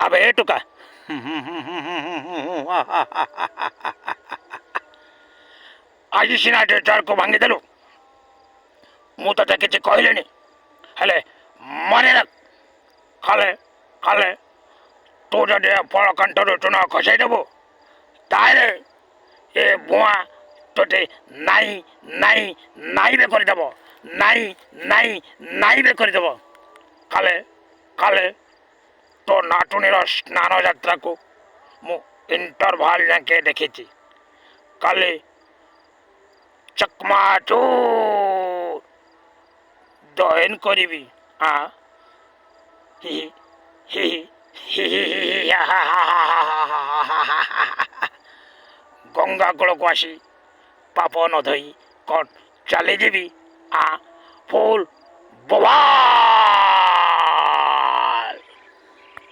আবে টুকা ଆଜି ସିନା ଚର୍କୁ ଭାଙ୍ଗିଦେଲୁ ମୁଁ ତତେ କିଛି କହିଲିନି ହେଲେ ମନେ ରଖ କାଳେ କାଳେ ତୁ ଯଦି ଫଳ କଣ୍ଠରୁ ଚୂନ ଖସାଇଦେବୁ ତାହେଲେ ଏ ବୁଆ ତୋତେ ନାଇଁ ନାଇଁ ନାଇଁରେ କରିଦେବ ନାଇଁ ନାଇଁ ନାଇଁରେ କରିଦେବ କାଳେ କାଳେ ତୋ ନାତୁଣୀର ସ୍ନାନ ଯାତ୍ରାକୁ ମୁଁ ଇଣ୍ଟରଭାଲ ଯାକେ ଦେଖିଛି କାଲି ଚକମାଚୁ ଦୟନ କରିବି ହି ହି ହି ଗଙ୍ଗା କୂଳକୁ ଆସି ପାପ ନ ଧୋଇ କଣ ଚାଲିଯିବି ଫୁଲ ବୋବା